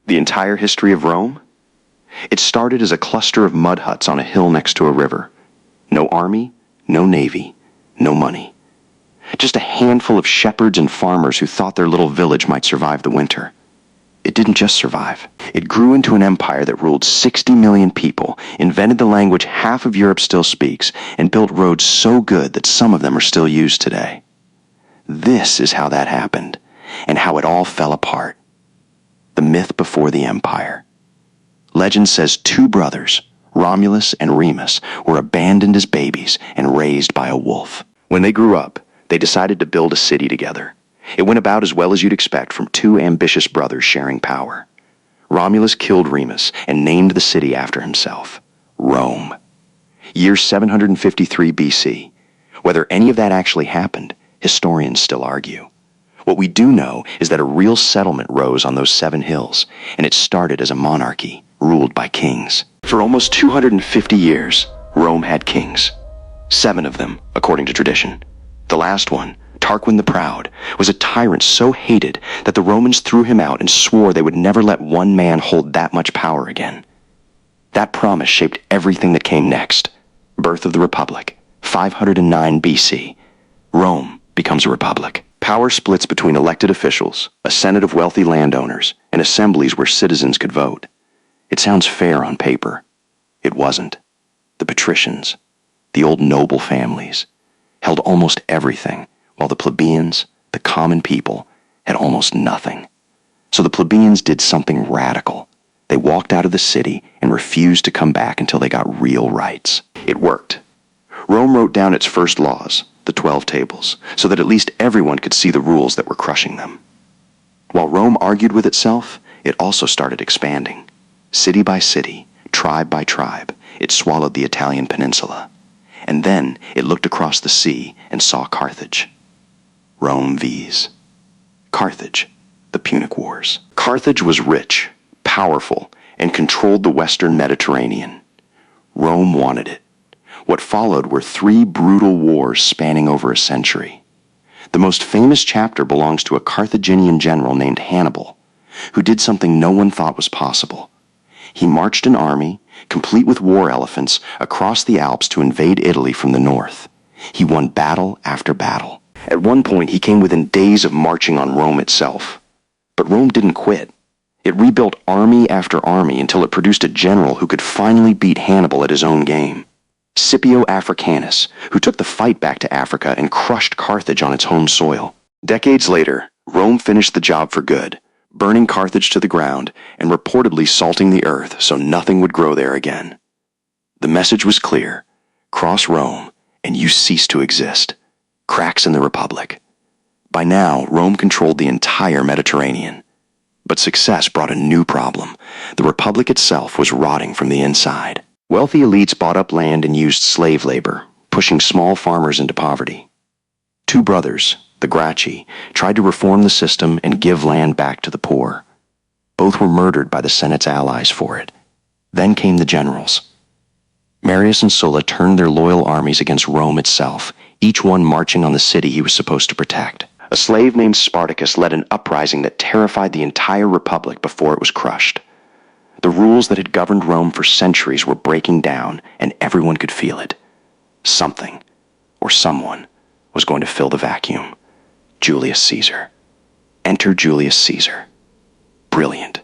The entire history of Rome? It started as a cluster of mud huts on a hill next to a river. No army, no navy, no money. Just a handful of shepherds and farmers who thought their little village might survive the winter. It didn't just survive. It grew into an empire that ruled 60 million people, invented the language half of Europe still speaks, and built roads so good that some of them are still used today. This is how that happened, and how it all fell apart. The myth before the empire. Legend says 2 brothers, Romulus and Remus, were abandoned as babies and raised by a wolf. When they grew up, they decided to build a city together. It went about as well as you'd expect from 2 ambitious brothers sharing power. Romulus killed Remus and named the city after himself, Rome. Year 753 BC. Whether any of that actually happened, historians still argue. What we do know is that a real settlement rose on those 7 hills, and it started as a monarchy, ruled by kings. For almost 250 years, Rome had kings. 7 of them, according to tradition. The last one, Tarquin the Proud, was a tyrant so hated that the Romans threw him out and swore they would never let one man hold that much power again. That promise shaped everything that came next. Birth of the Republic, 509 BC. Rome becomes a republic. Power splits between elected officials, a senate of wealthy landowners, and assemblies where citizens could vote. It sounds fair on paper. It wasn't. The patricians, the old noble families, held almost everything, while the plebeians, the common people, had almost nothing. So the plebeians did something radical. They walked out of the city and refused to come back until they got real rights. It worked. Rome wrote down its first laws, the 12 tables, so that at least everyone could see the rules that were crushing them. While Rome argued with itself, it also started expanding. City by city, tribe by tribe, it swallowed the Italian peninsula. And then it looked across the sea and saw Carthage. Rome vs. Carthage, the Punic Wars. Carthage was rich, powerful, and controlled the western Mediterranean. Rome wanted it. What followed were 3 brutal wars spanning over a century. The most famous chapter belongs to a Carthaginian general named Hannibal, who did something no one thought was possible. He marched an army, complete with war elephants, across the Alps to invade Italy from the north. He won battle after battle. At one point, he came within days of marching on Rome itself. But Rome didn't quit. It rebuilt army after army until it produced a general who could finally beat Hannibal at his own game. Scipio Africanus, who took the fight back to Africa and crushed Carthage on its home soil. Decades later, Rome finished the job for good, burning Carthage to the ground and reportedly salting the earth so nothing would grow there again. The message was clear: cross Rome and you cease to exist. Cracks in the Republic. By now, Rome controlled the entire Mediterranean. But success brought a new problem. The Republic itself was rotting from the inside. Wealthy elites bought up land and used slave labor, pushing small farmers into poverty. 2 brothers, the Gracchi, tried to reform the system and give land back to the poor. Both were murdered by the Senate's allies for it. Then came the generals. Marius and Sulla turned their loyal armies against Rome itself, each one marching on the city he was supposed to protect. A slave named Spartacus led an uprising that terrified the entire Republic before it was crushed. The rules that had governed Rome for centuries were breaking down, and everyone could feel it. Something, or someone, was going to fill the vacuum. Julius Caesar. Enter Julius Caesar. Brilliant,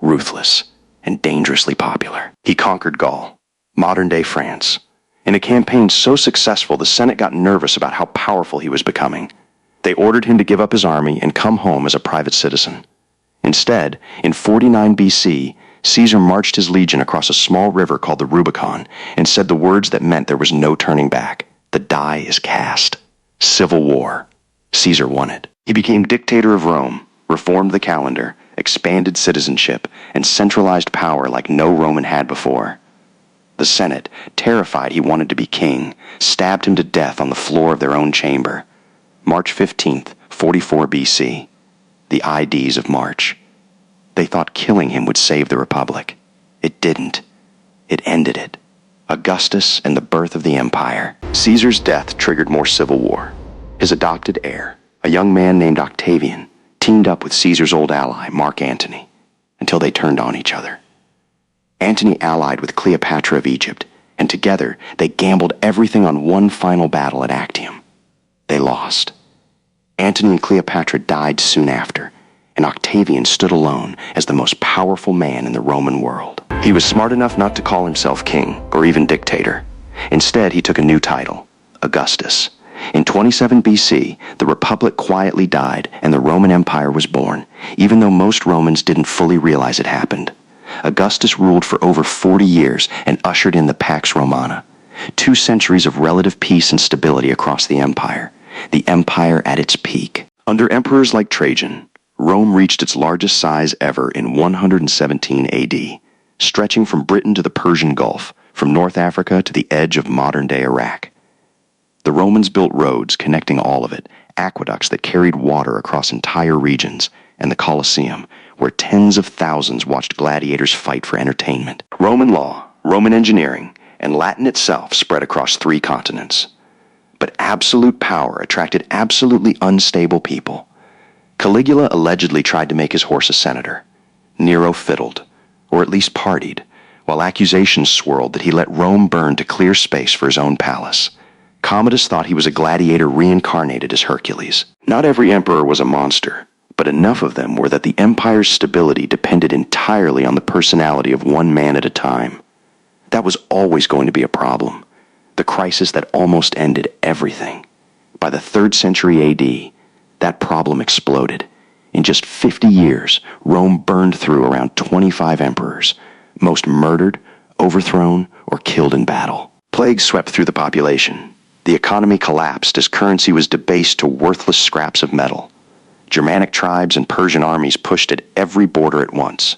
ruthless, and dangerously popular. He conquered Gaul, modern-day France. In a campaign so successful, the Senate got nervous about how powerful he was becoming. They ordered him to give up his army and come home as a private citizen. Instead, in 49 BC, Caesar marched his legion across a small river called the Rubicon and said the words that meant there was no turning back. The die is cast. Civil war. Caesar won it. He became dictator of Rome, reformed the calendar, expanded citizenship, and centralized power like no Roman had before. The Senate, terrified he wanted to be king, stabbed him to death on the floor of their own chamber. March 15th, 44 BC. The Ides of March. They thought killing him would save the Republic. It didn't. It ended it. Augustus and the birth of the empire. Caesar's death triggered more civil war. His adopted heir, a young man named Octavian, teamed up with Caesar's old ally, Mark Antony. until they turned on each other. Antony allied with Cleopatra of Egypt, and together they gambled everything on one final battle at Actium. They lost. Antony and Cleopatra died soon after, and Octavian stood alone as the most powerful man in the Roman world. He was smart enough not to call himself king or even dictator. Instead, he took a new title, Augustus. In 27 BC, the Republic quietly died and the Roman Empire was born, even though most Romans didn't fully realize it happened. Augustus ruled for over 40 years and ushered in the Pax Romana, 2 centuries of relative peace and stability across the empire at its peak. Under emperors like Trajan, Rome reached its largest size ever in 117 AD, stretching from Britain to the Persian Gulf, from North Africa to the edge of modern-day Iraq. The Romans built roads connecting all of it, aqueducts that carried water across entire regions, and the Colosseum, where tens of thousands watched gladiators fight for entertainment. Roman law, Roman engineering, and Latin itself spread across 3 continents. But absolute power attracted absolutely unstable people. Caligula allegedly tried to make his horse a senator. Nero fiddled, or at least partied, while accusations swirled that he let Rome burn to clear space for his own palace. Commodus thought he was a gladiator reincarnated as Hercules. Not every emperor was a monster, but enough of them were that the empire's stability depended entirely on the personality of one man at a time. That was always going to be a problem, the crisis that almost ended everything. By the 3rd century AD, that problem exploded. In just 50 years, Rome burned through around 25 emperors, most murdered, overthrown, or killed in battle. Plagues swept through the population. The economy collapsed as currency was debased to worthless scraps of metal. Germanic tribes and Persian armies pushed at every border at once.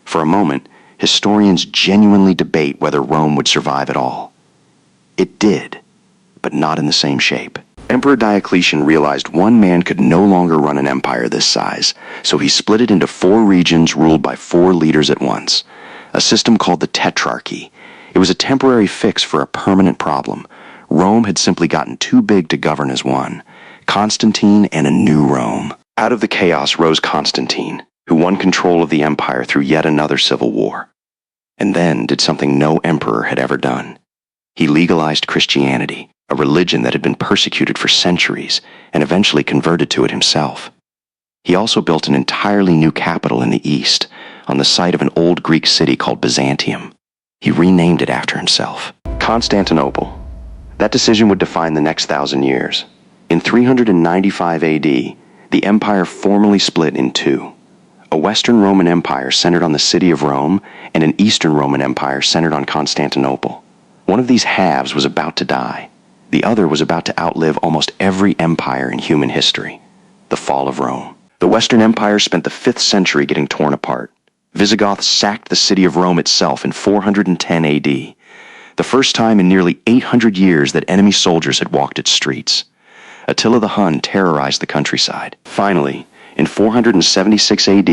For a moment, historians genuinely debate whether Rome would survive at all. It did, but not in the same shape. Emperor Diocletian realized one man could no longer run an empire this size, so he split it into 4 regions ruled by 4 leaders at once, a system called the Tetrarchy. It was a temporary fix for a permanent problem. Rome had simply gotten too big to govern as one. Constantine and a new Rome. Out of the chaos rose Constantine, who won control of the empire through yet another civil war. And then did something no emperor had ever done. He legalized Christianity, a religion that had been persecuted for centuries, and eventually converted to it himself. He also built an entirely new capital in the east, on the site of an old Greek city called Byzantium. He renamed it after himself. Constantinople. That decision would define the next 1,000 years. In 395 AD, the empire formally split in 2. A Western Roman Empire centered on the city of Rome, and an Eastern Roman Empire centered on Constantinople. One of these halves was about to die. The other was about to outlive almost every empire in human history. The fall of Rome. The Western Empire spent the 5th century getting torn apart. Visigoths sacked the city of Rome itself in 410 AD. The first time in nearly 800 years that enemy soldiers had walked its streets. Attila the Hun terrorized the countryside. Finally, in 476 AD,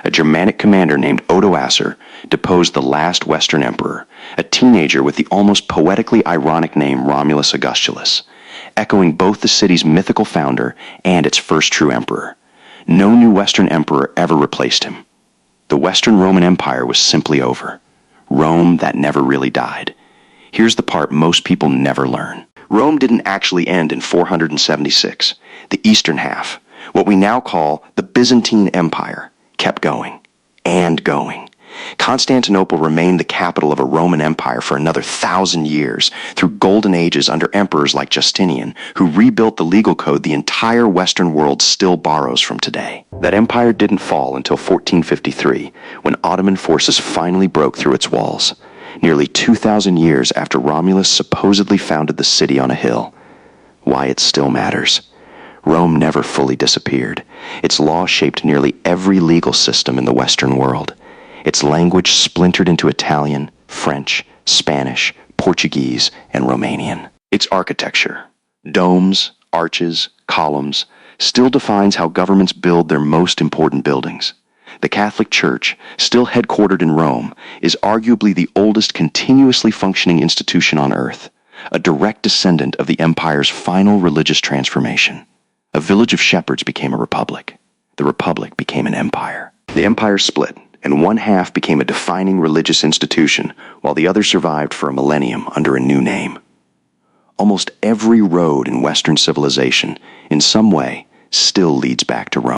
a Germanic commander named Odoacer deposed the last Western emperor, a teenager with the almost poetically ironic name Romulus Augustulus, echoing both the city's mythical founder and its first true emperor. No new Western emperor ever replaced him. The Western Roman Empire was simply over. Rome that never really died. Here's the part most people never learn. Rome didn't actually end in 476. The eastern half, what we now call the Byzantine Empire, kept going and going. Constantinople remained the capital of a Roman Empire for another 1,000 years, through golden ages under emperors like Justinian, who rebuilt the legal code the entire Western world still borrows from today. That empire didn't fall until 1453, when Ottoman forces finally broke through its walls. Nearly 2,000 years after Romulus supposedly founded the city on a hill. Why it still matters. Rome never fully disappeared. Its law shaped nearly every legal system in the Western world. Its language splintered into Italian, French, Spanish, Portuguese, and Romanian. Its architecture, domes, arches, columns, still defines how governments build their most important buildings. The Catholic Church, still headquartered in Rome, is arguably the oldest continuously functioning institution on earth, a direct descendant of the empire's final religious transformation. A village of shepherds became a republic. The republic became an empire. The empire split, and one half became a defining religious institution, while the other survived for a millennium under a new name. Almost every road in Western civilization, in some way, still leads back to Rome.